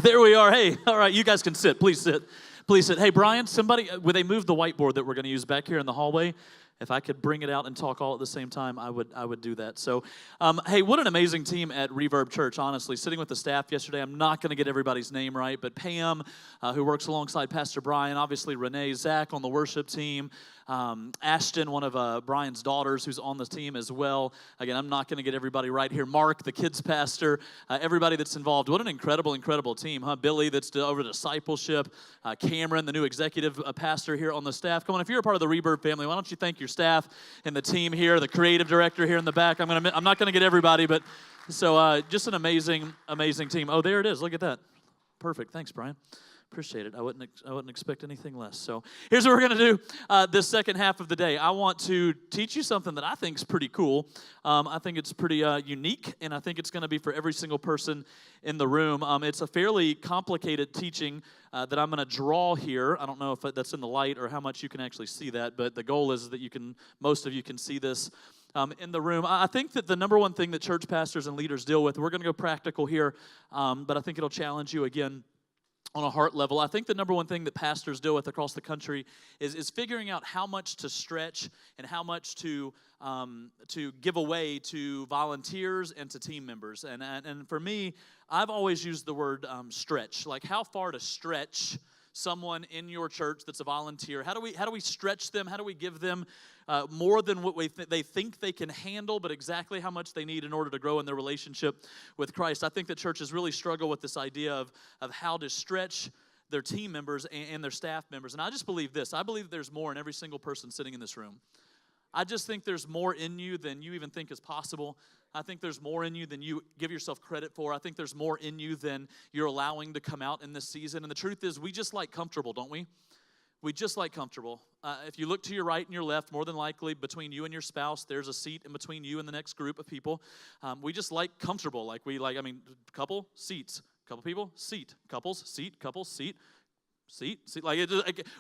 There we are. Hey, all right, you guys can sit. Please sit. Please sit. Hey, Brian, somebody, would they move the whiteboard that we're going to use back here in the hallway? If I could bring it out and talk all at the same time, I would do that. So, hey, what an amazing team at Reverb.Church, honestly. Sitting with the staff yesterday, I'm not going to get everybody's name right, but Pam, who works alongside Pastor Brian, obviously Renee, Zach on the worship team, Ashton, one of Brian's daughters, who's on the team as well. Again, I'm not going to get everybody right here. Mark, the kids pastor, everybody that's involved. What an incredible, incredible team, huh? Billy, that's over discipleship, Cameron, the new executive pastor here on the staff. Come on, if you're a part of the Reverb family, why don't you thank your staff and the team here, the creative director here in the back. I'm not going to get everybody, but so just an amazing, amazing team. Oh, there it is. Look at that. Perfect. Thanks, Brian. Appreciate it. I wouldn't expect anything less. So here's what we're going to do this second half of the day. I want to teach you something that I think is pretty cool. I think it's pretty unique, and I think it's going to be for every single person in the room. It's a fairly complicated teaching that I'm going to draw here. I don't know if that's in the light or how much you can actually see that, but the goal is that most of you can see this in the room. I think that the number one thing that church pastors and leaders deal with, we're going to go practical here, but I think it'll challenge you again on a heart level. I think the number one thing that pastors deal with across the country is figuring out how much to stretch and how much to give away to volunteers and to team members. And for me, I've always used the word stretch, like how far to stretch someone in your church that's a volunteer. How do we stretch them? How do we give them more than what they think they can handle, but exactly how much they need in order to grow in their relationship with Christ? I think that churches really struggle with this idea of how to stretch their team members and their staff members. And I just believe this. I believe there's more in every single person sitting in this room. I just think there's more in you than you even think is possible. I think there's more in you than you give yourself credit for. I think there's more in you than you're allowing to come out in this season. And the truth is, we just like comfortable, don't we? We just like comfortable. If you look to your right and your left, more than likely between you and your spouse, there's a seat in between you and the next group of people. We just like comfortable. Couple, seats. Couple people, seat. Couples, seat. Couples, seat. Seat.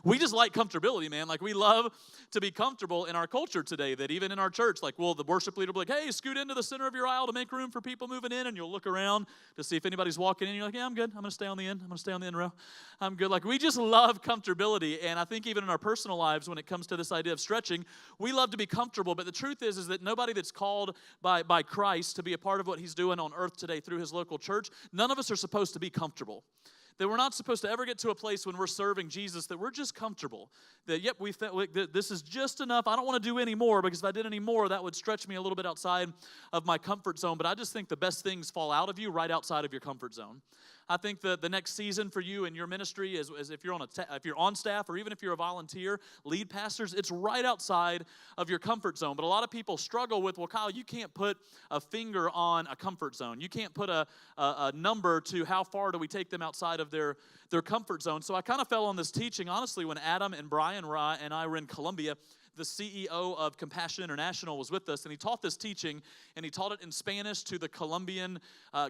We just like comfortability, man. Like, we love to be comfortable in our culture today, that even in our church, the worship leader will be like, hey, scoot into the center of your aisle to make room for people moving in, and you'll look around to see if anybody's walking in. You're like, yeah, I'm good. I'm going to stay on the end. I'm going to stay on the end row. I'm good. Like, we just love comfortability, and I think even in our personal lives, when it comes to this idea of stretching, we love to be comfortable, but the truth is that nobody that's called by Christ to be a part of what he's doing on earth today through his local church, none of us are supposed to be comfortable. That we're not supposed to ever get to a place when we're serving Jesus that we're just comfortable. That, yep, this is just enough. I don't want to do any more, because if I did any more, that would stretch me a little bit outside of my comfort zone. But I just think the best things fall out of you right outside of your comfort zone. I think the next season for you in your ministry is if you're on staff, or even if you're a volunteer, lead pastors, it's right outside of your comfort zone. But a lot of people struggle with, well, Kyle, you can't put a finger on a comfort zone. You can't put a number to how far do we take them outside of their comfort zone. So I kind of fell on this teaching, honestly, when Adam and Brian and I were in Colombia. The CEO of Compassion International was with us, and he taught this teaching, and he taught it in Spanish to the Colombian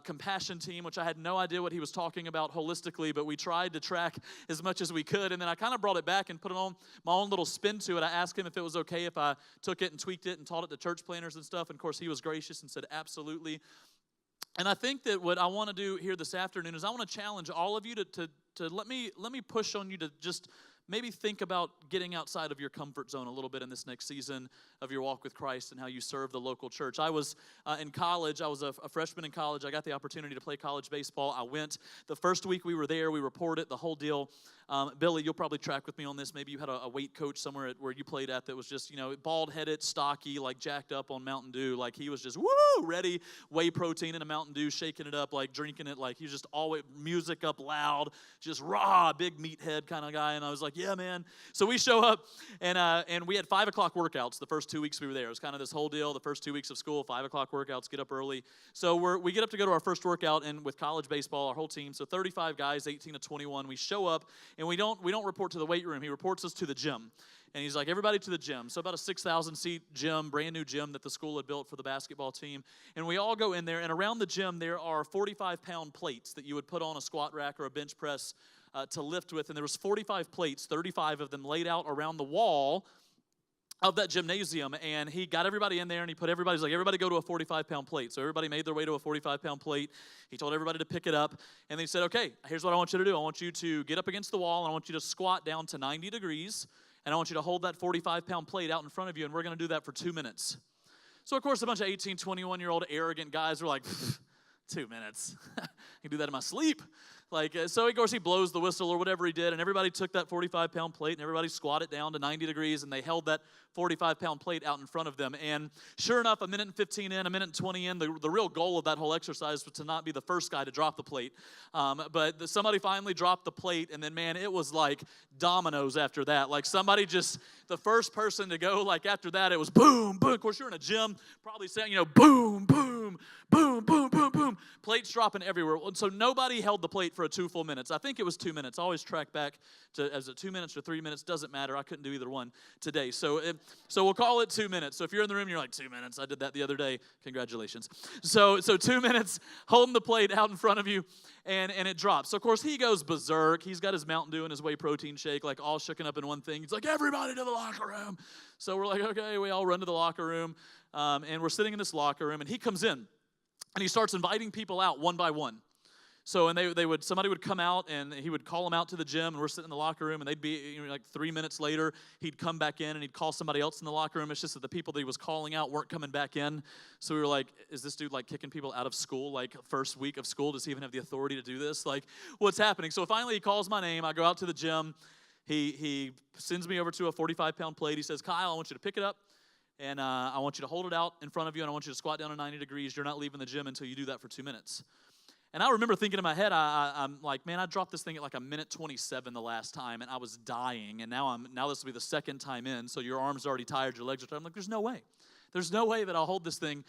Compassion team, which I had no idea what he was talking about holistically, but we tried to track as much as we could, and then I kind of brought it back and put it on my own little spin to it. I asked him if it was okay if I took it and tweaked it and taught it to church planners and stuff, and of course he was gracious and said absolutely. And I think that what I want to do here this afternoon is I want to challenge all of you to let me push on you to just maybe think about getting outside of your comfort zone a little bit in this next season of your walk with Christ and how you serve the local church. I was in college. I was a freshman in college. I got the opportunity to play college baseball. I went. The first week we were there, we reported the whole deal. Billy, you'll probably track with me on this. Maybe you had a weight coach somewhere where you played at that was just, bald-headed, stocky, like jacked up on Mountain Dew. Like, he was just, ready, whey protein in a Mountain Dew, shaking it up, like drinking it. Like, he was just always music up loud, just raw, big meathead kind of guy. And I was like, yeah, man. So we show up, and we had 5 o'clock workouts the first 2 weeks we were there. It was kind of this whole deal, the first 2 weeks of school, 5 o'clock workouts, get up early. So we get up to go to our first workout, and with college baseball, our whole team, so 35 guys, 18 to 21, we show up, and we don't report to the weight room. He reports us to the gym. And he's like, everybody to the gym. So about a 6,000-seat gym, brand new gym that the school had built for the basketball team. And we all go in there, and around the gym there are 45-pound plates that you would put on a squat rack or a bench press to lift with. And there was 45 plates, 35 of them laid out around the wall of that gymnasium, and he got everybody in there, and he put everybody's like, everybody go to a 45-pound plate. So everybody made their way to a 45-pound plate. He told everybody to pick it up, and then he said, okay, here's what I want you to do. I want you to get up against the wall, and I want you to squat down to 90 degrees, and I want you to hold that 45-pound plate out in front of you, and we're going to do that for 2 minutes. So, of course, a bunch of 18, 21-year-old arrogant guys were like, 2 minutes. I can do that in my sleep. So of course he blows the whistle or whatever he did, and everybody took that 45-pound plate and everybody squatted down to 90 degrees, and they held that 45-pound plate out in front of them. And sure enough, a minute and 15 in, a minute and 20 in, the real goal of that whole exercise was to not be the first guy to drop the plate. But somebody finally dropped the plate, and then, man, it was like dominoes after that. Like somebody just, the first person to go, like after that, it was boom, boom. Of course, you're in a gym, probably saying, boom, boom, boom, boom, boom, boom. Plates dropping everywhere. So nobody held the plate for a 2 full minutes. I think it was 2 minutes. I always track back to, as it 2 minutes or 3 minutes, doesn't matter. I couldn't do either one today. So we'll call it 2 minutes. So if you're in the room and you're like, 2 minutes, I did that the other day, congratulations. So 2 minutes, holding the plate out in front of you, and it drops. So, of course, he goes berserk. He's got his Mountain Dew and his whey protein shake, like all shooken up in one thing. He's like, everybody to the locker room. So we're like, okay, we all run to the locker room, and we're sitting in this locker room, and he comes in, and he starts inviting people out one by one. So, and somebody would come out, and he would call them out to the gym, and we're sitting in the locker room, and they'd be, like 3 minutes later, he'd come back in, and he'd call somebody else in the locker room. It's just that the people that he was calling out weren't coming back in. So we were like, is this dude, like, kicking people out of school, like, first week of school? Does he even have the authority to do this? Like, what's happening? So finally, he calls my name. I go out to the gym. He sends me over to a 45-pound plate. He says, Kyle, I want you to pick it up, and I want you to hold it out in front of you, and I want you to squat down to 90 degrees. You're not leaving the gym until you do that for 2 minutes. And I remember thinking in my head, I'm like, man, I dropped this thing at like a minute 27 the last time, and I was dying. And now this will be the second time in, so your arm's already tired, your legs are tired. I'm like, there's no way. There's no way that I'll hold this thing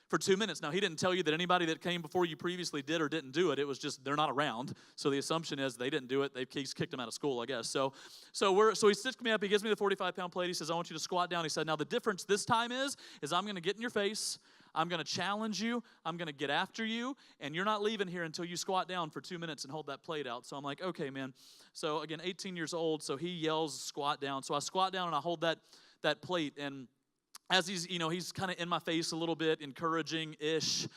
for 2 minutes. Now, he didn't tell you that anybody that came before you previously did or didn't do it. It was just they're not around. So the assumption is they didn't do it. He's kicked them out of school, I guess. So he sits me up. He gives me the 45-pound plate. He says, I want you to squat down. He said, now the difference this time is I'm going to get in your face. I'm going to challenge you. I'm going to get after you. And you're not leaving here until you squat down for 2 minutes and hold that plate out. So I'm like, okay, man. So again, 18 years old. So he yells, squat down. So I squat down and I hold that plate. And as he's kind of in my face a little bit, encouraging-ish,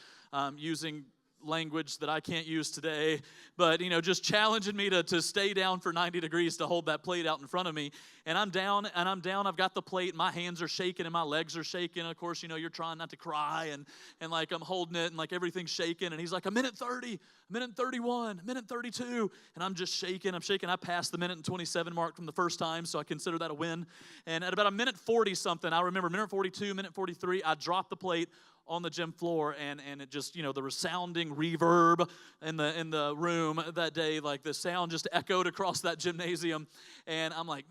using language that I can't use today, but, just challenging me to stay down for 90 degrees to hold that plate out in front of me. And I'm down. I've got the plate. My hands are shaking and my legs are shaking. Of course, you're trying not to cry and like I'm holding it and like everything's shaking. And he's like, a minute 30, a minute 31, a minute 32. And I'm just shaking. I'm shaking. I passed the minute and 27 mark from the first time, so I consider that a win. And at about a minute 40 something, I remember minute 42, minute 43, I dropped the plate on the gym floor, and it just, the resounding reverb in the room that day, like the sound just echoed across that gymnasium. And I'm like,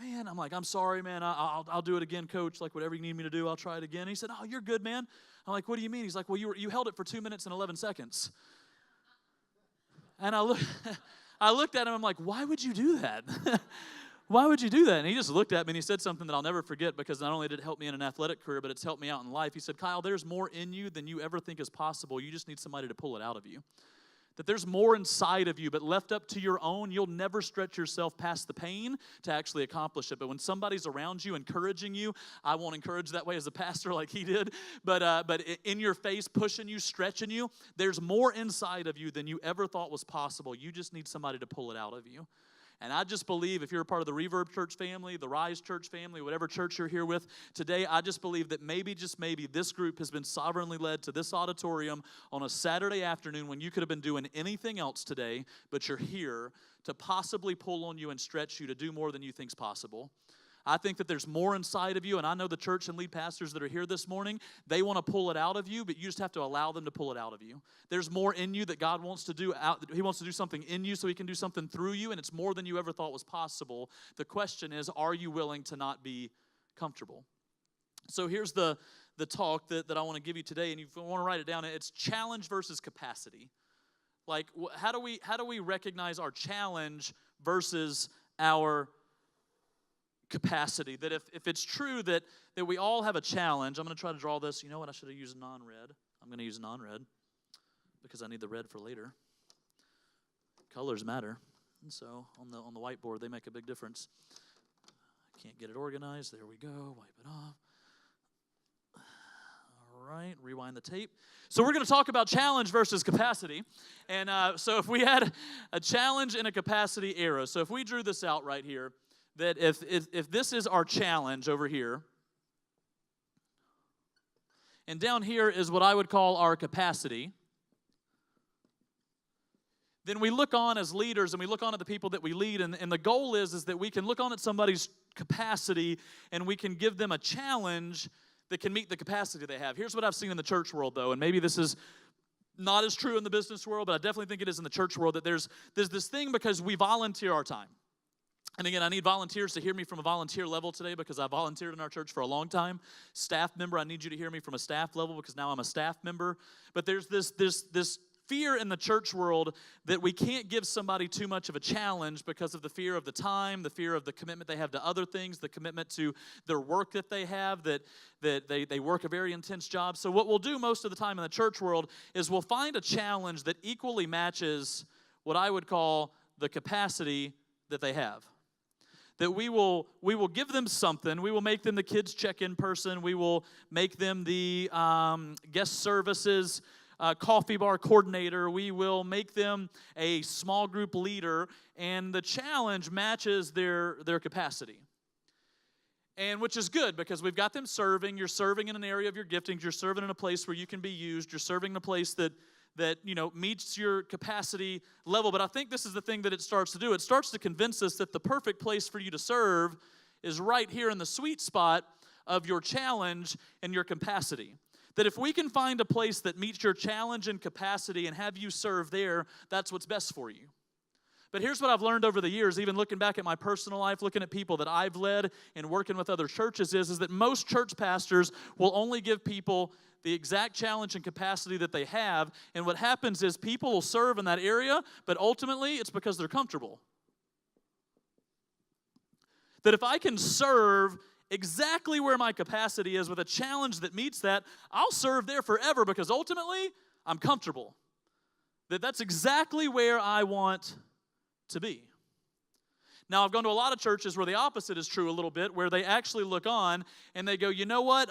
I'm sorry, man. I'll do it again, coach. Like, whatever you need me to do, I'll try it again. And he said, oh, you're good, man. I'm like, what do you mean? He's like, well, you held it for 2 minutes and 11 seconds. And I looked at him. I'm like, why would you do that? Why would you do that? And he just looked at me and he said something that I'll never forget, because not only did it help me in an athletic career, but it's helped me out in life. He said, Kyle, there's more in you than you ever think is possible. You just need somebody to pull it out of you. That there's more inside of you, but left up to your own, you'll never stretch yourself past the pain to actually accomplish it. But when somebody's around you, encouraging you, I won't encourage that way as a pastor like he did, but in your face, pushing you, stretching you, there's more inside of you than you ever thought was possible. You just need somebody to pull it out of you. And I just believe if you're a part of the Reverb.Church family, the Rise Church family, whatever church you're here with today, I just believe that maybe, just maybe, this group has been sovereignly led to this auditorium on a Saturday afternoon when you could have been doing anything else today, but you're here to possibly pull on you and stretch you to do more than you think's possible. I think that there's more inside of you, and I know the church and lead pastors that are here this morning, they want to pull it out of you, but you just have to allow them to pull it out of you. There's more in you that God wants to do. He wants to do something in you so he can do something through you, and it's more than you ever thought was possible. The question is, are you willing to not be comfortable? So here's the talk that I want to give you today, and if you want to write it down, it's challenge versus capacity. Like, how do we recognize our challenge versus our capacity? That if it's true that we all have a challenge, I'm going to try to draw this. You know what? I should have used non-red. I'm going to use non-red because I need the red for later. Colors matter. And so on the whiteboard, they make a big difference. I can't get it organized. There we go. Wipe it off. rewind the tape. So we're going to talk about challenge versus capacity. And so if we had a challenge and a capacity era, so if we drew this out right here, that if this is our challenge over here, and down here is what I would call our capacity, then we look on as leaders and we look on at the people that we lead, and the goal is that we can look on at somebody's capacity and we can give them a challenge that can meet the capacity they have. Here's what I've seen in the church world, though, and maybe this is not as true in the business world, but I definitely think it is in the church world, that there's this thing because we volunteer our time. And again, I need volunteers to hear me from a volunteer level today because I volunteered in our church for a long time. Staff member, I need you to hear me from a staff level because now I'm a staff member. But there's this fear in the church world that we can't give somebody too much of a challenge because of the fear of the time, the fear of the commitment they have to other things, the commitment to their work that they have, that they work a very intense job. So what we'll do most of the time in the church world is we'll find a challenge that equally matches what I would call the capacity that they have. That we will give them something. We will make them the kids check-in person. We will make them the guest services coffee bar coordinator. We will make them a small group leader, and the challenge matches their capacity. And which is good because we've got them serving. You're serving in an area of your giftings. You're serving in a place where you can be used. You're serving in a place that meets your capacity level. But I think this is the thing that it starts to do. It starts to convince us that the perfect place for you to serve is right here in the sweet spot of your challenge and your capacity. That if we can find a place that meets your challenge and capacity and have you serve there, that's what's best for you. But here's what I've learned over the years, even looking back at my personal life, looking at people that I've led and working with other churches, is that most church pastors will only give people the exact challenge and capacity that they have. And what happens is people will serve in that area, but ultimately it's because they're comfortable. That if I can serve exactly where my capacity is with a challenge that meets that, I'll serve there forever because ultimately I'm comfortable. That's exactly where I want to be. Now, I've gone to a lot of churches where the opposite is true a little bit, where they actually look on and they go, you know what,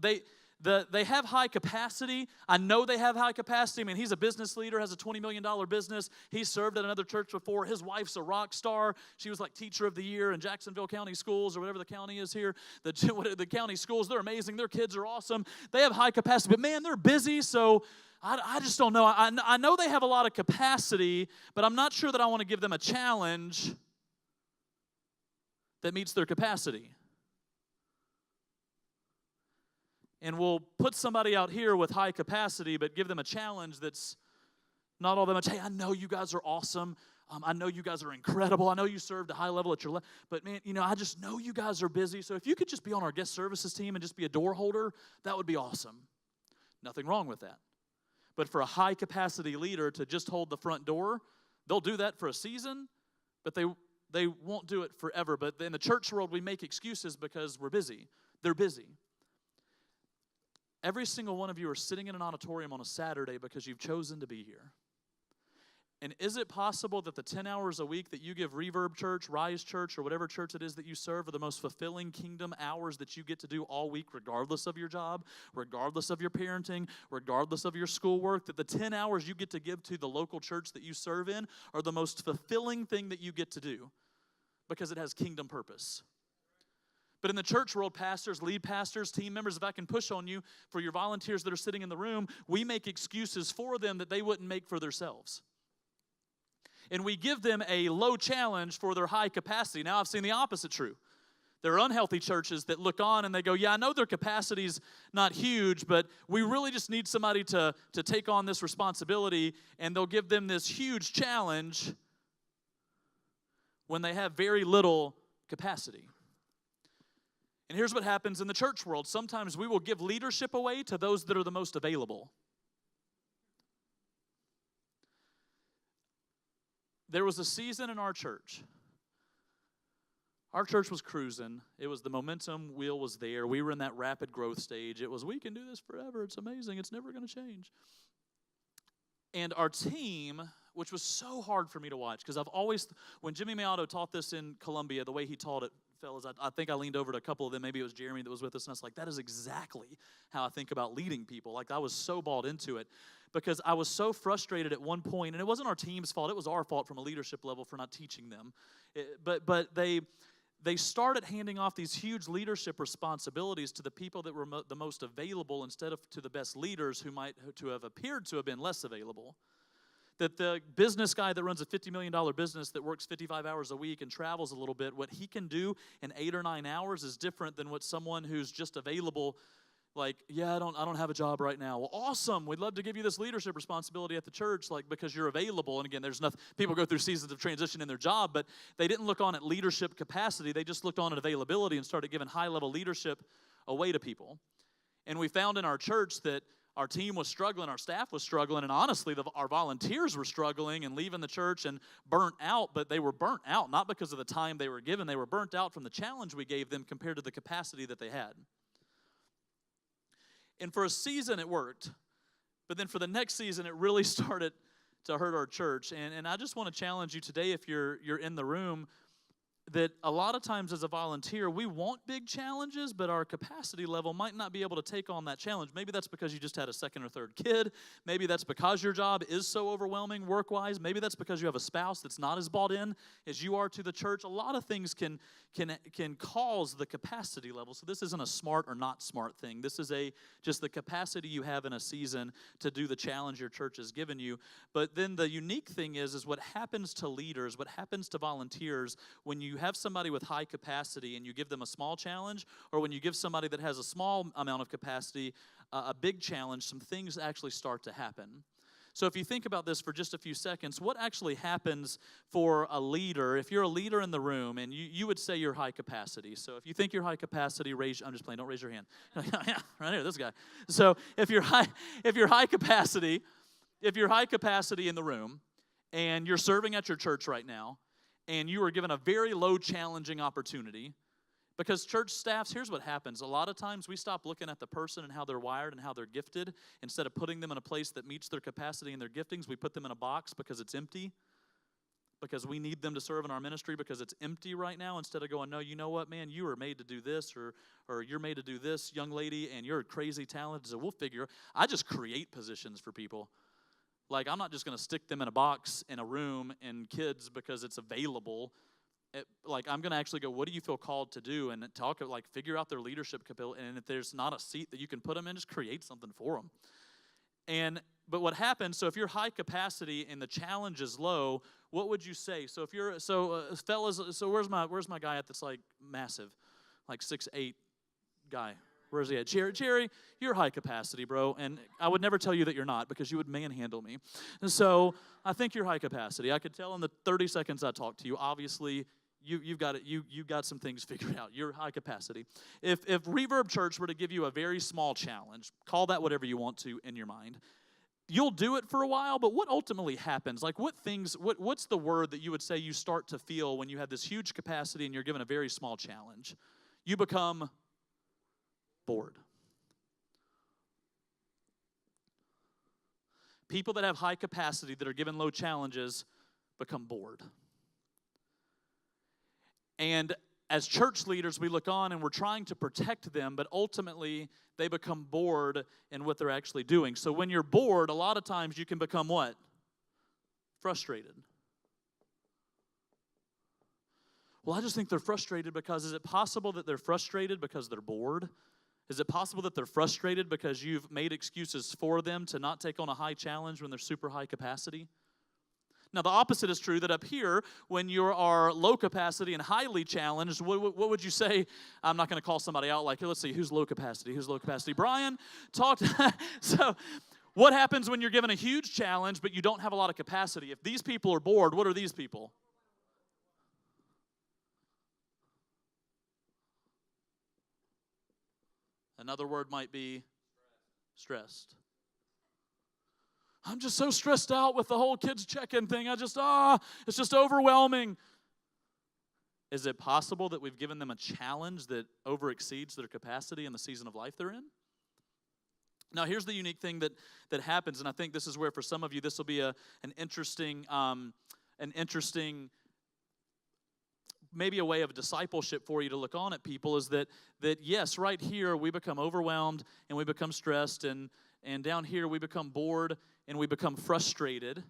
they have high capacity. I know they have high capacity. I mean, he's a business leader, has a $20 million business. He served at another church before. His wife's a rock star. She was like teacher of the year in Jacksonville County Schools or whatever the county is here. The county schools, they're amazing. Their kids are awesome. They have high capacity, but man, they're busy, so I just don't know. I know they have a lot of capacity, but I'm not sure that I want to give them a challenge that meets their capacity. And we'll put somebody out here with high capacity, but give them a challenge that's not all that much. Hey, I know you guys are awesome. I know you guys are incredible. I know you served a high level at your level. But man, I just know you guys are busy. So if you could just be on our guest services team and just be a door holder, that would be awesome. Nothing wrong with that. But for a high capacity leader to just hold the front door, they'll do that for a season, but they won't do it forever. But in the church world, we make excuses because we're busy. They're busy. Every single one of you are sitting in an auditorium on a Saturday because you've chosen to be here. And is it possible that the 10 hours a week that you give Reverb.Church, Rise Church, or whatever church it is that you serve are the most fulfilling kingdom hours that you get to do all week, regardless of your job, regardless of your parenting, regardless of your schoolwork, that the 10 hours you get to give to the local church that you serve in are the most fulfilling thing that you get to do because it has kingdom purpose? But in the church world, pastors, lead pastors, team members, if I can push on you, for your volunteers that are sitting in the room, we make excuses for them that they wouldn't make for themselves. And we give them a low challenge for their high capacity. Now, I've seen the opposite true. There are unhealthy churches that look on and they go, yeah, I know their capacity's not huge, but we really just need somebody to take on this responsibility, and they'll give them this huge challenge when they have very little capacity. And here's what happens in the church world. Sometimes we will give leadership away to those that are the most available. There was a season in our church. Our church was cruising. It was the momentum wheel was there. We were in that rapid growth stage. It was, we can do this forever. It's amazing. It's never going to change. And our team, which was so hard for me to watch, because I've always, when Jimmy Maotto taught this in Columbia, the way he taught it fellas, I think I leaned over to a couple of them. Maybe it was Jeremy that was with us, and I was like, that is exactly how I think about leading people. Like, I was so bought into it because I was so frustrated at one point, and it wasn't our team's fault. It was our fault from a leadership level for not teaching them. But they started handing off these huge leadership responsibilities to the people that were the most available instead of to the best leaders who might to have appeared to have been less available. That the business guy that runs a $50 million business that works 55 hours a week and travels a little bit, what he can do in 8 or 9 hours is different than what someone who's just available, like, yeah, I don't have a job right now. Well, awesome. We'd love to give you this leadership responsibility at the church, like, because you're available. And again, there's nothing, people go through seasons of transition in their job, but they didn't look on at leadership capacity. They just looked on at availability and started giving high-level leadership away to people. And we found in our church that our team was struggling, our staff was struggling, and honestly, our volunteers were struggling and leaving the church and burnt out, but they were burnt out not because of the time they were given. They were burnt out from the challenge we gave them compared to the capacity that they had. And for a season, it worked. But then for the next season, it really started to hurt our church. And I just want to challenge you today, if you're in the room, that a lot of times as a volunteer, we want big challenges, but our capacity level might not be able to take on that challenge. Maybe that's because you just had a second or third kid. Maybe that's because your job is so overwhelming work-wise. Maybe that's because you have a spouse that's not as bought in as you are to the church. A lot of things can cause the capacity level. So this isn't a smart or not smart thing. This is just the capacity you have in a season to do the challenge your church has given you. But then the unique thing is what happens to leaders, what happens to volunteers when you have somebody with high capacity and you give them a small challenge, or when you give somebody that has a small amount of capacity a big challenge, some things actually start to happen. So if you think about this for just a few seconds, what actually happens for a leader, if you're a leader in the room and you would say you're high capacity. So if you think you're high capacity, I'm just playing, don't raise your hand. Yeah, right here, this guy. So if you're high capacity in the room and you're serving at your church right now, and you are given a very low challenging opportunity, because church staffs, here's what happens. A lot of times we stop looking at the person and how they're wired and how they're gifted. Instead of putting them in a place that meets their capacity and their giftings, we put them in a box because it's empty, because we need them to serve in our ministry because it's empty right now, instead of going, no, you know what, man, you are made to do this, or you're made to do this, young lady, and you're crazy talented, so we'll figure. I just create positions for people. Like, I'm not just going to stick them in a box in a room and kids because it's available. I'm going to actually go, what do you feel called to do? And figure out their leadership capability. And if there's not a seat that you can put them in, just create something for them. But what happens, so if you're high capacity and the challenge is low, what would you say? So if you're, fellas, so where's my guy at that's like massive, like 6'8" guy? Where's he at? Jerry, you're high capacity, bro. And I would never tell you that you're not, because you would manhandle me. And so I think you're high capacity. I could tell in the 30 seconds I talked to you, obviously, you've got it. You got some things figured out. You're high capacity. If Reverb.Church were to give you a very small challenge, call that whatever you want to in your mind, you'll do it for a while, but what ultimately happens? Like, what's the word that you would say you start to feel when you have this huge capacity and you're given a very small challenge? You become bored. People that have high capacity that are given low challenges become bored. And as church leaders, we look on and we're trying to protect them, but ultimately they become bored in what they're actually doing. So when you're bored, a lot of times you can become what? Frustrated. Well, I just think they're frustrated because, is it possible that they're frustrated because they're bored? Is it possible that they're frustrated because you've made excuses for them to not take on a high challenge when they're super high capacity? Now, the opposite is true, that up here, when you are low capacity and highly challenged, what would you say? I'm not going to call somebody out like, let's see, who's low capacity? Who's low capacity? Brian, So what happens when you're given a huge challenge but you don't have a lot of capacity? If these people are bored, what are these people? Another word might be stressed. I'm just so stressed out with the whole kids check-in thing. It's just overwhelming. Is it possible that we've given them a challenge that overexceeds their capacity in the season of life they're in? Now, here's the unique thing that happens, and I think this is where for some of you this will be an interesting maybe a way of discipleship for you to look on at people is that yes, right here we become overwhelmed and we become stressed, and down here we become bored and we become frustrated.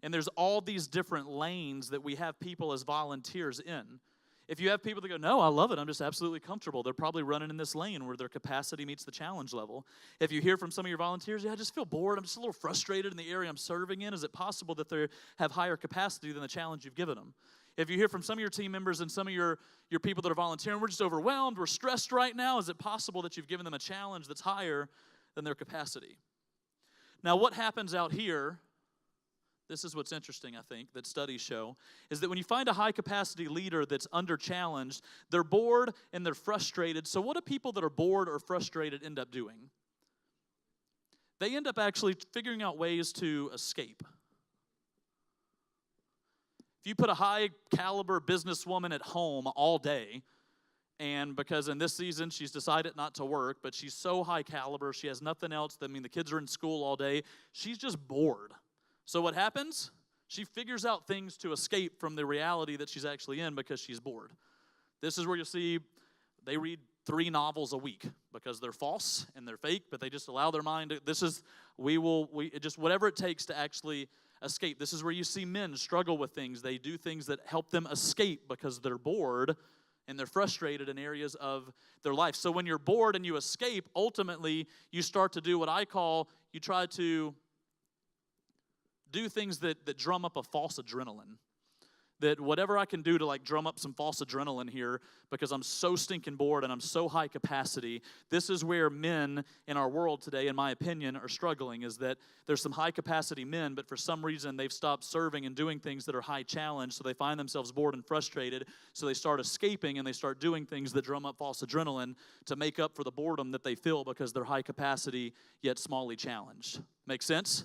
And there's all these different lanes that we have people as volunteers in. If you have people that go, no, I love it, I'm just absolutely comfortable, they're probably running in this lane where their capacity meets the challenge level. If you hear from some of your volunteers, yeah, I just feel bored, I'm just a little frustrated in the area I'm serving in, is it possible that they have higher capacity than the challenge you've given them? If you hear from some of your team members and some of your people that are volunteering, we're just overwhelmed, we're stressed right now, is it possible that you've given them a challenge that's higher than their capacity? Now, what happens out here, this is what's interesting, I think, that studies show, is that when you find a high-capacity leader that's under-challenged, they're bored and they're frustrated. So what do people that are bored or frustrated end up doing? They end up actually figuring out ways to escape. If you put a high-caliber businesswoman at home all day, and because in this season she's decided not to work, but she's so high-caliber, she has nothing else, I mean, the kids are in school all day, she's just bored. So what happens? She figures out things to escape from the reality that she's actually in because she's bored. This is where you'll see they read 3 novels a week because they're false and they're fake, but they just allow their mind to, just whatever it takes to actually escape. This is where you see men struggle with things. They do things that help them escape because they're bored and they're frustrated in areas of their life. So when you're bored and you escape, ultimately you start to do what I call, you try to do things that drum up a false adrenaline. That whatever I can do to drum up some false adrenaline here because I'm so stinking bored and I'm so high capacity. This is where men in our world today, in my opinion, are struggling, is that there's some high capacity men, but for some reason they've stopped serving and doing things that are high challenge, so they find themselves bored and frustrated, so they start escaping and they start doing things that drum up false adrenaline to make up for the boredom that they feel because they're high capacity yet smallly challenged. Make sense?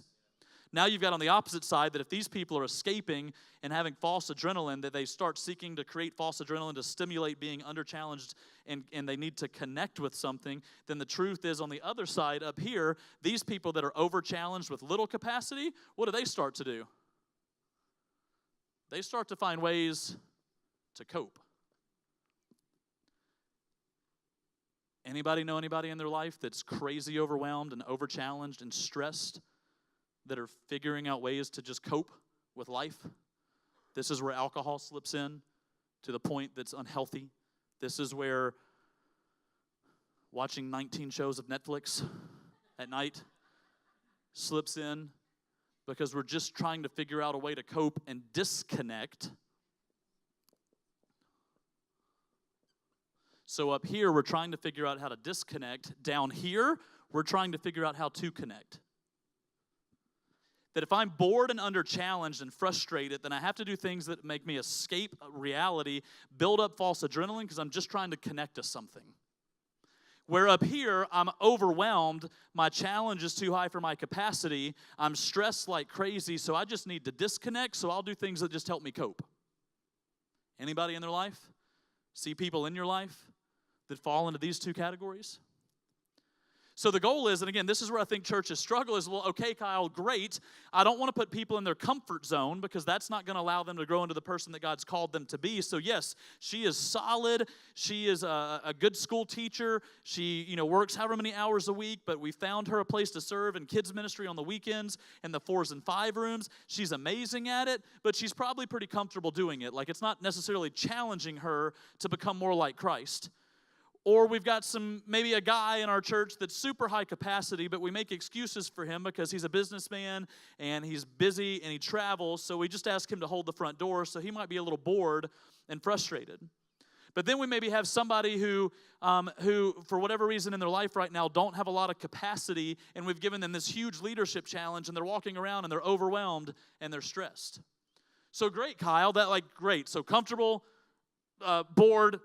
Now you've got on the opposite side that if these people are escaping and having false adrenaline, that they start seeking to create false adrenaline to stimulate being under-challenged and they need to connect with something, then the truth is on the other side up here, these people that are over-challenged with little capacity, what do they start to do? They start to find ways to cope. Anybody know anybody in their life that's crazy overwhelmed and over-challenged and stressed, that are figuring out ways to just cope with life? This is where alcohol slips in to the point that's unhealthy. This is where watching 19 shows of Netflix at night slips in because we're just trying to figure out a way to cope and disconnect. So up here, we're trying to figure out how to disconnect. Down here, we're trying to figure out how to connect. That if I'm bored and under-challenged and frustrated, then I have to do things that make me escape reality, build up false adrenaline because I'm just trying to connect to something. Where up here, I'm overwhelmed, my challenge is too high for my capacity, I'm stressed like crazy, so I just need to disconnect, so I'll do things that just help me cope. Anybody in their life? See people in your life that fall into these two categories? So the goal is, and again, this is where I think churches struggle, is, well, okay, Kyle, great. I don't want to put people in their comfort zone because that's not going to allow them to grow into the person that God's called them to be. So yes, she is solid. She is a good school teacher. She, works however many hours a week, but we found her a place to serve in kids ministry on the weekends in the 4s and 5 rooms. She's amazing at it, but she's probably pretty comfortable doing it. It's not necessarily challenging her to become more like Christ. Or we've got maybe a guy in our church that's super high capacity, but we make excuses for him because he's a businessman and he's busy and he travels, so we just ask him to hold the front door, so he might be a little bored and frustrated. But then we maybe have somebody who for whatever reason in their life right now don't have a lot of capacity, and we've given them this huge leadership challenge, and they're walking around and they're overwhelmed and they're stressed. So great, Kyle, great. So comfortable, bored,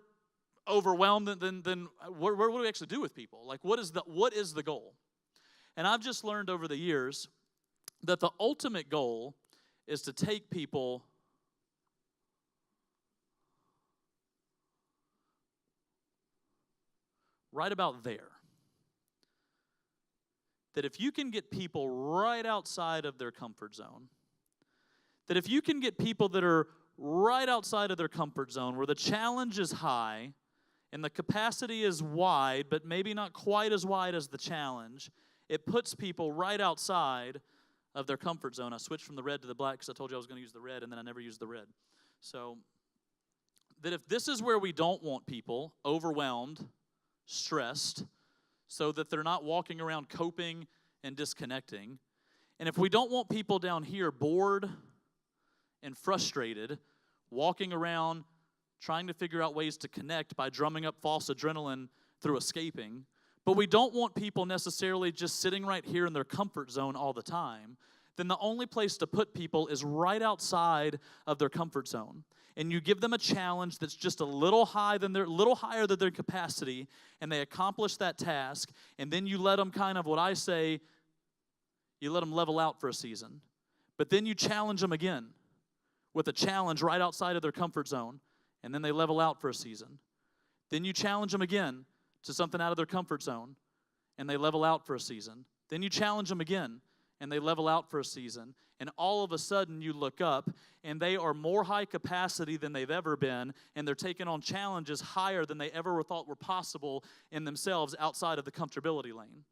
overwhelmed, then what do we actually do with people? What is the goal? And I've just learned over the years that the ultimate goal is to take people right about there. That if you can get people right outside of their comfort zone, that if you can get people that are right outside of their comfort zone, where the challenge is high and the capacity is wide, but maybe not quite as wide as the challenge, it puts people right outside of their comfort zone. I switched from the red to the black because I told you I was going to use the red, and then I never used the red. So that if this is where we don't want people overwhelmed, stressed, so that they're not walking around coping and disconnecting, and if we don't want people down here bored and frustrated, walking around trying to figure out ways to connect by drumming up false adrenaline through escaping, but we don't want people necessarily just sitting right here in their comfort zone all the time, then the only place to put people is right outside of their comfort zone. And you give them a challenge that's just a little higher than their capacity, and they accomplish that task, and then you let them kind of, what I say, you let them level out for a season. But then you challenge them again with a challenge right outside of their comfort zone, and then they level out for a season. Then you challenge them again to something out of their comfort zone, and they level out for a season. Then you challenge them again, and they level out for a season. And all of a sudden you look up, and they are more high capacity than they've ever been, and they're taking on challenges higher than they ever thought were possible in themselves outside of the comfortability lane.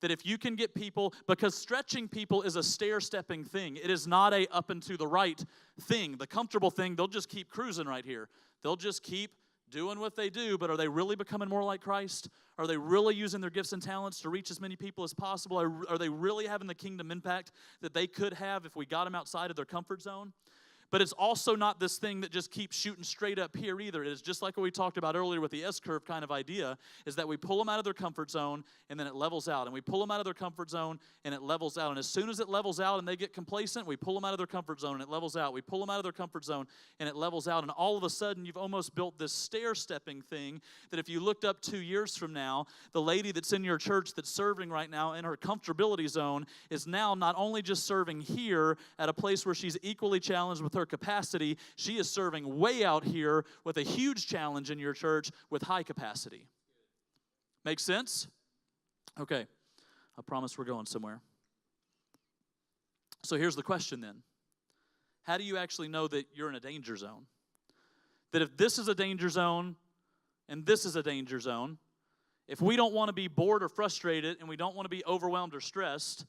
That if you can get people, because stretching people is a stair-stepping thing. It is not a up and to the right thing. The comfortable thing, they'll just keep cruising right here. They'll just keep doing what they do, but are they really becoming more like Christ? Are they really using their gifts and talents to reach as many people as possible? Are they really having the kingdom impact that they could have if we got them outside of their comfort zone? But it's also not this thing that just keeps shooting straight up here either. It is just like what we talked about earlier with the S-curve kind of idea, is that we pull them out of their comfort zone and then it levels out. And we pull them out of their comfort zone and it levels out. And as soon as it levels out and they get complacent, we pull them out of their comfort zone and it levels out. We pull them out of their comfort zone and it levels out. And all of a sudden, you've almost built this stair-stepping thing that if you looked up 2 years from now, the lady that's in your church that's serving right now in her comfortability zone is now not only just serving here at a place where she's equally challenged with her capacity, she is serving way out here with a huge challenge in your church with high capacity. Make sense? Okay. I promise we're going somewhere. So here's the question then. How do you actually know that you're in a danger zone? That if this is a danger zone and this is a danger zone, if we don't want to be bored or frustrated and we don't want to be overwhelmed or stressed,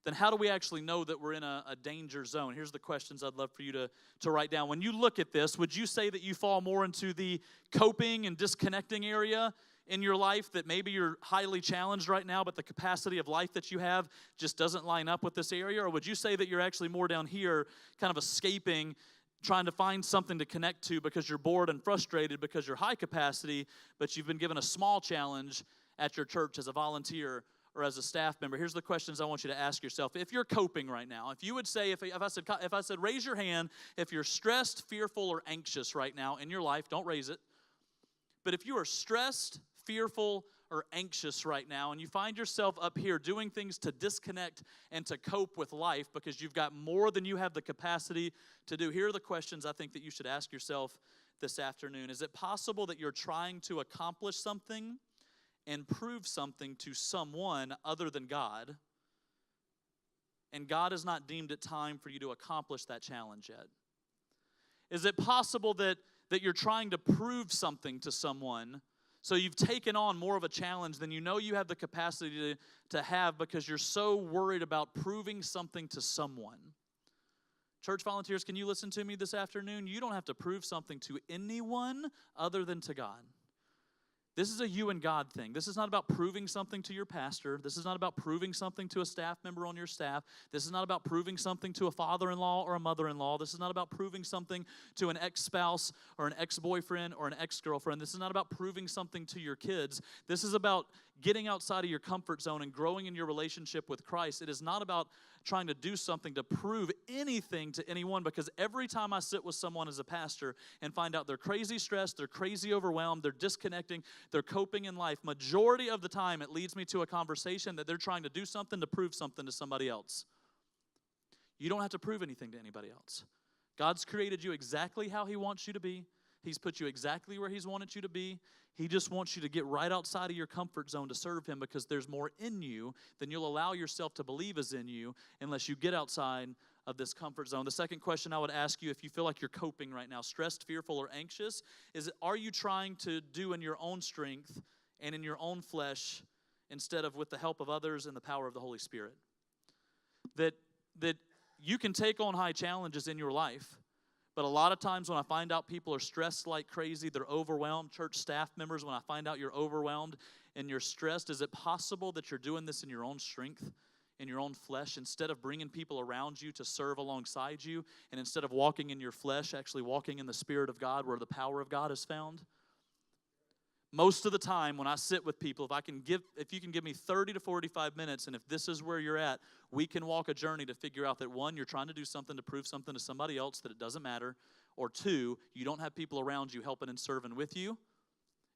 then how do we actually know that we're in a danger zone? Here's the questions I'd love for you to write down. When you look at this, would you say that you fall more into the coping and disconnecting area in your life, that maybe you're highly challenged right now, but the capacity of life that you have just doesn't line up with this area? Or would you say that you're actually more down here, kind of escaping, trying to find something to connect to because you're bored and frustrated because you're high capacity, but you've been given a small challenge at your church as a volunteer or as a staff member? Here's the questions I want you to ask yourself. If you're coping right now, if you would say, if I said raise your hand if you're stressed, fearful, or anxious right now in your life, don't raise it. But if you are stressed, fearful, or anxious right now, and you find yourself up here doing things to disconnect and to cope with life because you've got more than you have the capacity to do, here are the questions I think that you should ask yourself this afternoon. Is it possible that you're trying to accomplish something and prove something to someone other than God, and God has not deemed it time for you to accomplish that challenge yet? Is it possible that you're trying to prove something to someone, so you've taken on more of a challenge than you know you have the capacity to have because you're so worried about proving something to someone? Church volunteers, can you listen to me this afternoon? You don't have to prove something to anyone other than to God. This is a you and God thing. This is not about proving something to your pastor. This is not about proving something to a staff member on your staff. This is not about proving something to a father-in-law or a mother-in-law. This is not about proving something to an ex-spouse or an ex-boyfriend or an ex-girlfriend. This is not about proving something to your kids. This is about getting outside of your comfort zone and growing in your relationship with Christ. It is not about trying to do something to prove anything to anyone, because every time I sit with someone as a pastor and find out they're crazy stressed, they're crazy overwhelmed, they're disconnecting, they're coping in life, majority of the time it leads me to a conversation that they're trying to do something to prove something to somebody else. You don't have to prove anything to anybody else. God's created you exactly how He wants you to be. He's put you exactly where He's wanted you to be. He just wants you to get right outside of your comfort zone to serve Him, because there's more in you than you'll allow yourself to believe is in you unless you get outside of this comfort zone. The second question I would ask you, if you feel like you're coping right now, stressed, fearful, or anxious, is are you trying to do in your own strength and in your own flesh instead of with the help of others and the power of the Holy Spirit? That you can take on high challenges in your life, but a lot of times when I find out people are stressed like crazy, they're overwhelmed, church staff members, when I find out you're overwhelmed and you're stressed, is it possible that you're doing this in your own strength, in your own flesh, instead of bringing people around you to serve alongside you, and instead of walking in your flesh, actually walking in the Spirit of God where the power of God is found? Most of the time when I sit with people, if you can give me 30 to 45 minutes, and if this is where you're at, we can walk a journey to figure out that, one, you're trying to do something to prove something to somebody else that it doesn't matter, or two, you don't have people around you helping and serving with you,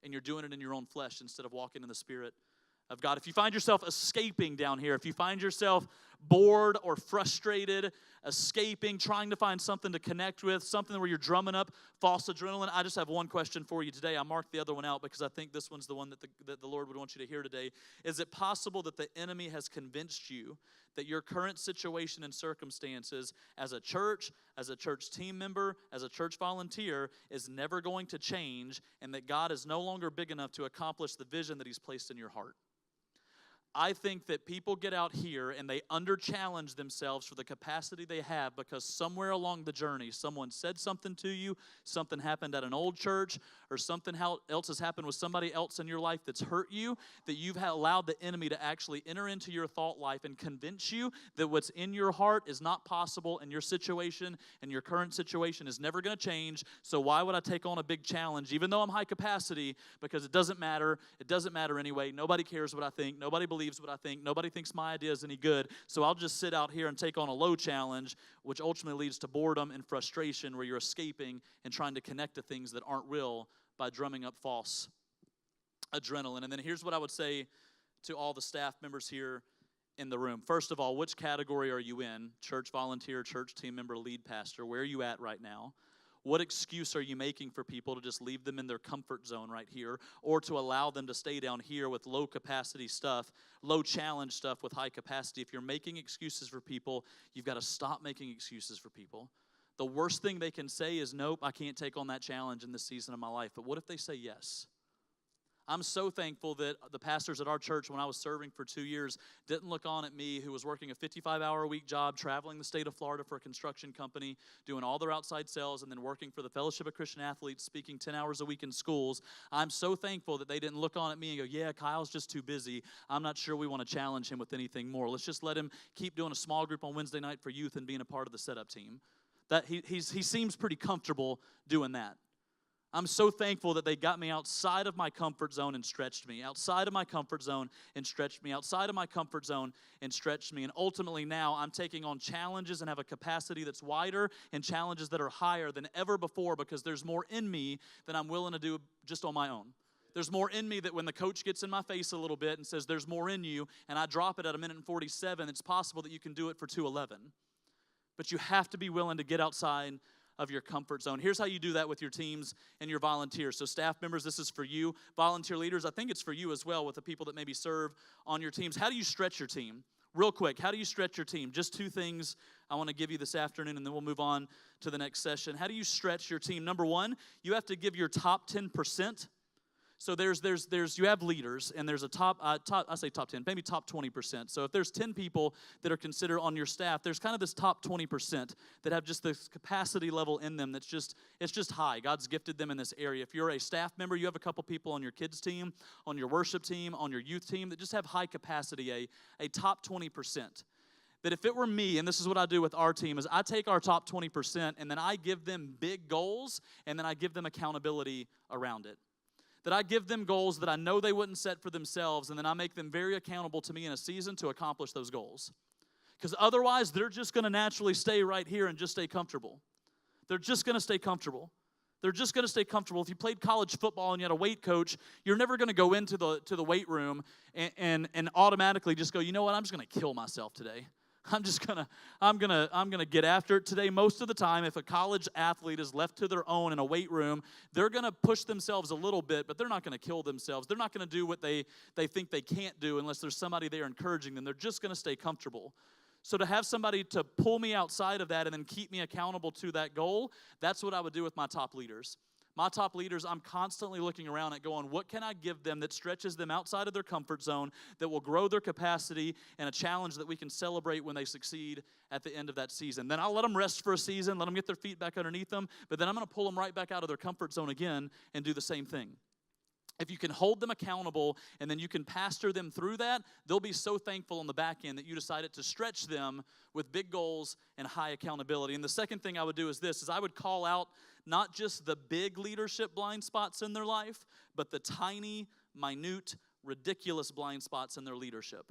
and you're doing it in your own flesh instead of walking in the Spirit of God. If you find yourself escaping down here, if you find yourself bored or frustrated, escaping, trying to find something to connect with, something where you're drumming up false adrenaline, I just have one question for you today. I marked the other one out because I think this one's the one that the Lord would want you to hear today. Is it possible that the enemy has convinced you that your current situation and circumstances as a church team member, as a church volunteer, is never going to change, and that God is no longer big enough to accomplish the vision that He's placed in your heart? I think that people get out here and they under-challenge themselves for the capacity they have because somewhere along the journey, someone said something to you, something happened at an old church, or something else has happened with somebody else in your life that's hurt you, that you've allowed the enemy to actually enter into your thought life and convince you that what's in your heart is not possible, and your situation and your current situation is never going to change, so why would I take on a big challenge, even though I'm high capacity, because it doesn't matter anyway, nobody cares what I think, nobody believes what I think, nobody thinks my idea is any good, so I'll just sit out here and take on a low challenge, which ultimately leads to boredom and frustration, where you're escaping and trying to connect to things that aren't real by drumming up false adrenaline. And then here's what I would say to all the staff members here in the room. First of all, which category are you in? Church volunteer, church team member, lead pastor. Where are you at right now? What excuse are you making for people to just leave them in their comfort zone right here, or to allow them to stay down here with low capacity stuff, low challenge stuff with high capacity? If you're making excuses for people, you've got to stop making excuses for people. The worst thing they can say is, nope, I can't take on that challenge in this season of my life. But what if they say yes? I'm so thankful that the pastors at our church, when I was serving for 2 years, didn't look on at me, who was working a 55-hour-a-week job, traveling the state of Florida for a construction company, doing all their outside sales, and then working for the Fellowship of Christian Athletes, speaking 10 hours a week in schools. I'm so thankful that they didn't look on at me and go, yeah, Kyle's just too busy. I'm not sure we want to challenge him with anything more. Let's just let him keep doing a small group on Wednesday night for youth and being a part of the setup team. That he seems pretty comfortable doing that. I'm so thankful that they got me outside of my comfort zone and stretched me, outside of my comfort zone and stretched me, outside of my comfort zone and stretched me. And ultimately now I'm taking on challenges and have a capacity that's wider and challenges that are higher than ever before, because there's more in me than I'm willing to do just on my own. There's more in me that when the coach gets in my face a little bit and says there's more in you, and I drop it at 1:47, it's possible that you can do it for 2:11. But you have to be willing to get outside of your comfort zone. Here's how you do that with your teams and your volunteers. So staff members, this is for you. Volunteer leaders, I think it's for you as well, with the people that maybe serve on your teams. How do you stretch your team? Real quick, how do you stretch your team? Just two things I want to give you this afternoon, and then we'll move on to the next session. How do you stretch your team? Number one, you have to give your top 10%. So you have leaders, and there's a top 10, maybe top 20%. So if there's 10 people that are considered on your staff, there's kind of this top 20% that have just this capacity level in them it's just high. God's gifted them in this area. If you're a staff member, you have a couple people on your kids team, on your worship team, on your youth team that just have high capacity, a top 20%. That if it were me, and this is what I do with our team, is I take our top 20% and then I give them big goals, and then I give them accountability around it. That I give them goals that I know they wouldn't set for themselves, and then I make them very accountable to me in a season to accomplish those goals. Because otherwise, they're just going to naturally stay right here and just stay comfortable. They're just going to stay comfortable. They're just going to stay comfortable. If you played college football and you had a weight coach, you're never going to go into the weight room and automatically just go, you know what, I'm just going to kill myself today. I'm gonna get after it today. Most of the time, if a college athlete is left to their own in a weight room, they're gonna push themselves a little bit, but they're not gonna kill themselves. They're not gonna do what they think they can't do unless there's somebody there encouraging them. They're just gonna stay comfortable. So to have somebody to pull me outside of that and then keep me accountable to that goal, that's what I would do with my top leaders. My top leaders, I'm constantly looking around at going, what can I give them that stretches them outside of their comfort zone, that will grow their capacity, and a challenge that we can celebrate when they succeed at the end of that season. Then I'll let them rest for a season, let them get their feet back underneath them, but then I'm going to pull them right back out of their comfort zone again and do the same thing. If you can hold them accountable and then you can pastor them through that, they'll be so thankful on the back end that you decided to stretch them with big goals and high accountability. And the second thing I would do is this, is I would call out not just the big leadership blind spots in their life, but the tiny, minute, ridiculous blind spots in their leadership.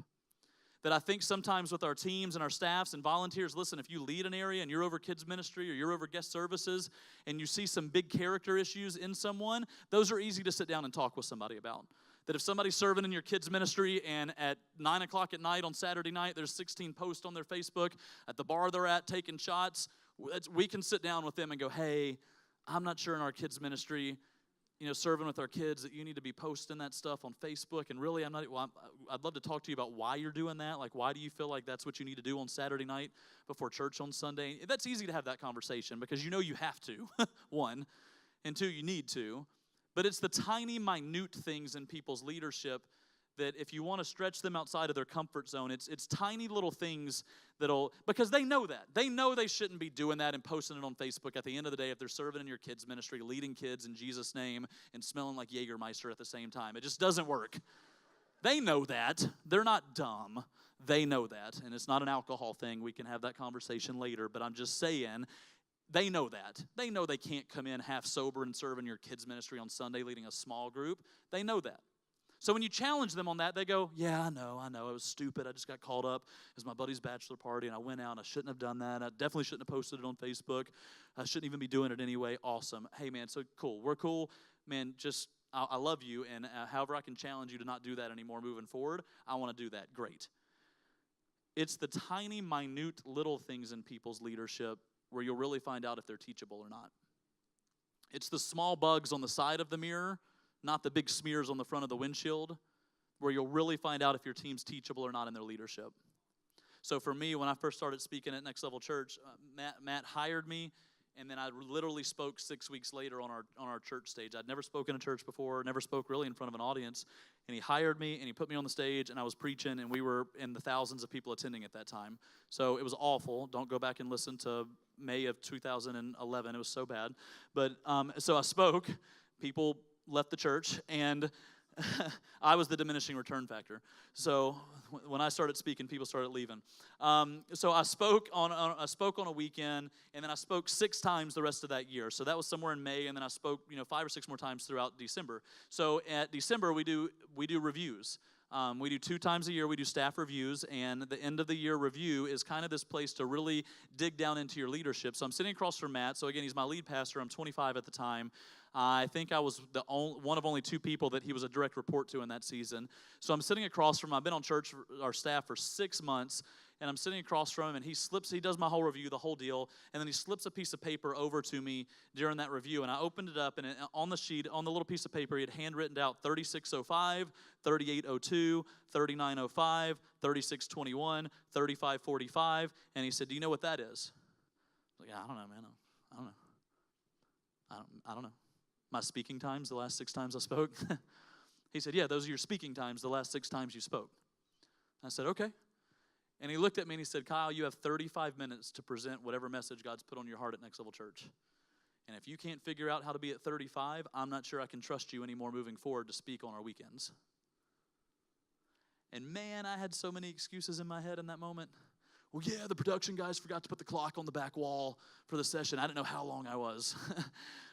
That I think sometimes with our teams and our staffs and volunteers, listen, if you lead an area and you're over kids ministry or you're over guest services and you see some big character issues in someone, those are easy to sit down and talk with somebody about. That if somebody's serving in your kids ministry and at 9 o'clock at night on Saturday night, there's 16 posts on their Facebook at the bar they're at taking shots, we can sit down with them and go, hey, I'm not sure in our kids ministry, serving with our kids, that you need to be posting that stuff on Facebook. And really, I'd love to talk to you about why you're doing that. Like, why do you feel like that's what you need to do on Saturday night before church on Sunday? That's easy to have that conversation because you have to, one. And two, you need to. But it's the tiny, minute things in people's leadership that if you want to stretch them outside of their comfort zone, it's tiny little things because they know that. They know they shouldn't be doing that and posting it on Facebook at the end of the day if they're serving in your kids' ministry, leading kids in Jesus' name, and smelling like Jägermeister at the same time. It just doesn't work. They know that. They're not dumb. They know that. And it's not an alcohol thing. We can have that conversation later, but I'm just saying, they know that. They know they can't come in half sober and serve in your kids' ministry on Sunday leading a small group. They know that. So when you challenge them on that, they go, yeah, I know, it was stupid. I just got called up. It was my buddy's bachelor party, and I went out, and I shouldn't have done that. I definitely shouldn't have posted it on Facebook. I shouldn't even be doing it anyway. Awesome. Hey, man, so cool. We're cool. Man, just, I love you, and however I can challenge you to not do that anymore moving forward, I want to do that. Great. It's the tiny, minute, little things in people's leadership where you'll really find out if they're teachable or not. It's the small bugs on the side of the mirror, not the big smears on the front of the windshield, where you'll really find out if your team's teachable or not in their leadership. So for me, when I first started speaking at Next Level Church, Matt hired me, and then I literally spoke 6 weeks later on our church stage. I'd never spoken in church before, never spoke really in front of an audience, and he hired me, and he put me on the stage, and I was preaching, and we were in the thousands of people attending at that time. So it was awful. Don't go back and listen to May of 2011. It was so bad. But so I spoke. People left the church, and I was the diminishing return factor. So when I started speaking, people started leaving. So I spoke on a weekend, and then I spoke 6 times the rest of that year. So that was somewhere in May, and then I spoke 5 or 6 more times throughout December. So at December we do reviews. We do 2 times a year. We do staff reviews, and the end of the year review is kind of this place to really dig down into your leadership. So I'm sitting across from Matt. So again, he's my lead pastor. I'm 25 at the time. I think I was one of only 2 people that he was a direct report to in that season. So I'm sitting across from him. I've been on our staff for 6 months, and I'm sitting across from him, and he does my whole review, the whole deal, and then he slips a piece of paper over to me during that review, and I opened it up, and on the sheet, on the little piece of paper, he had handwritten out 3605, 3802, 3905, 3621, 3545, and he said, do you know what that is? I was like, I don't know, man. I don't know. I don't know. My speaking times, the last 6 times I spoke? He said, yeah, those are your speaking times, the last 6 times you spoke. I said, okay. And he looked at me and he said, Kyle, you have 35 minutes to present whatever message God's put on your heart at Next Level Church. And if you can't figure out how to be at 35, I'm not sure I can trust you anymore moving forward to speak on our weekends. And man, I had so many excuses in my head in that moment. Well, yeah, the production guys forgot to put the clock on the back wall for the session. I didn't know how long I was.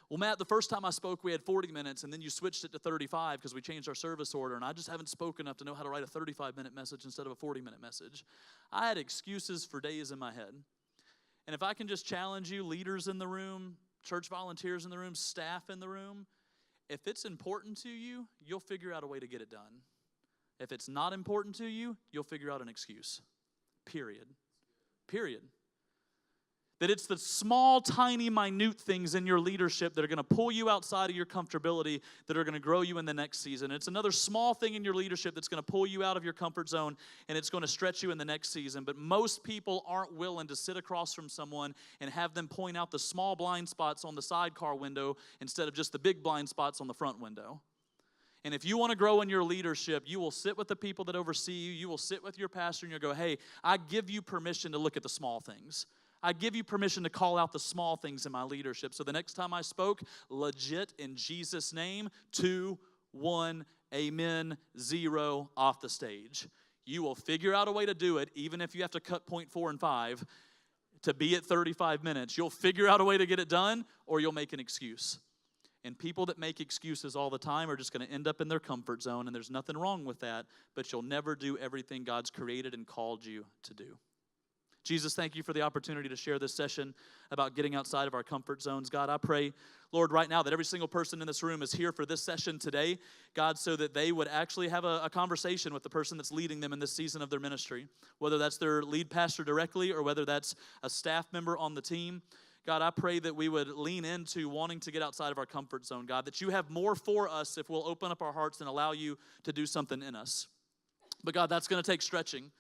Well, Matt, the first time I spoke, we had 40 minutes, and then you switched it to 35 because we changed our service order, and I just haven't spoken enough to know how to write a 35-minute message instead of a 40-minute message. I had excuses for days in my head. And if I can just challenge you, leaders in the room, church volunteers in the room, staff in the room, if it's important to you, you'll figure out a way to get it done. If it's not important to you, you'll figure out an excuse. Period. That it's the small, tiny, minute things in your leadership that are going to pull you outside of your comfortability, that are going to grow you in the next season. It's another small thing in your leadership that's going to pull you out of your comfort zone, and it's going to stretch you in the next season. But most people aren't willing to sit across from someone and have them point out the small blind spots on the sidecar window instead of just the big blind spots on the front window. And if you want to grow in your leadership, you will sit with the people that oversee you. You will sit with your pastor, and you'll go, hey, I give you permission to look at the small things. I give you permission to call out the small things in my leadership. So the next time I spoke, legit in Jesus' name, 2, 1, amen, 0, off the stage. You will figure out a way to do it, even if you have to cut point 4 and 5 to be at 35 minutes. You'll figure out a way to get it done, or you'll make an excuse. And people that make excuses all the time are just going to end up in their comfort zone, and there's nothing wrong with that, but you'll never do everything God's created and called you to do. Jesus, thank you for the opportunity to share this session about getting outside of our comfort zones. God, I pray, Lord, right now that every single person in this room is here for this session today, God, so that they would actually have a conversation with the person that's leading them in this season of their ministry, whether that's their lead pastor directly or whether that's a staff member on the team. God, I pray that we would lean into wanting to get outside of our comfort zone, God, that you have more for us if we'll open up our hearts and allow you to do something in us. But God, that's going to take stretching.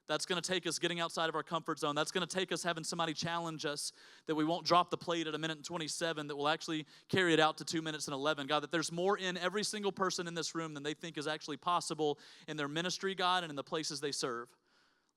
That's going to take us getting outside of our comfort zone. That's going to take us having somebody challenge us, that we won't drop the plate at 1:27, that we'll actually carry it out to 2:11. God, that there's more in every single person in this room than they think is actually possible in their ministry, God, and in the places they serve.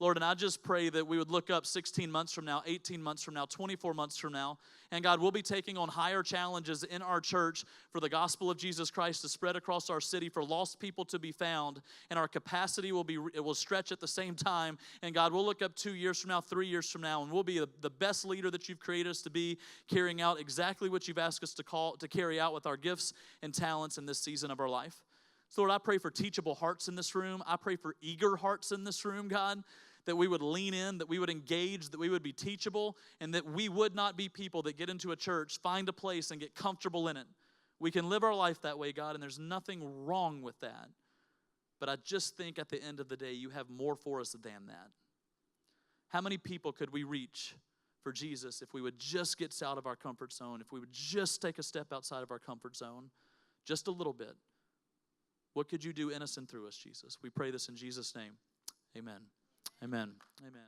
Lord, and I just pray that we would look up 16 months from now, 18 months from now, 24 months from now, and God, we'll be taking on higher challenges in our church for the gospel of Jesus Christ to spread across our city, for lost people to be found, and our capacity will stretch at the same time. And God, we'll look up 2 years from now, 3 years from now, and we'll be the best leader that you've created us to be, carrying out exactly what you've asked us to carry out with our gifts and talents in this season of our life. So Lord, I pray for teachable hearts in this room. I pray for eager hearts in this room, God, that we would lean in, that we would engage, that we would be teachable, and that we would not be people that get into a church, find a place, and get comfortable in it. We can live our life that way, God, and there's nothing wrong with that. But I just think at the end of the day, you have more for us than that. How many people could we reach for Jesus if we would just get out of our comfort zone, if we would just take a step outside of our comfort zone, just a little bit? What could you do in us and through us, Jesus? We pray this in Jesus' name. Amen. Amen. Amen.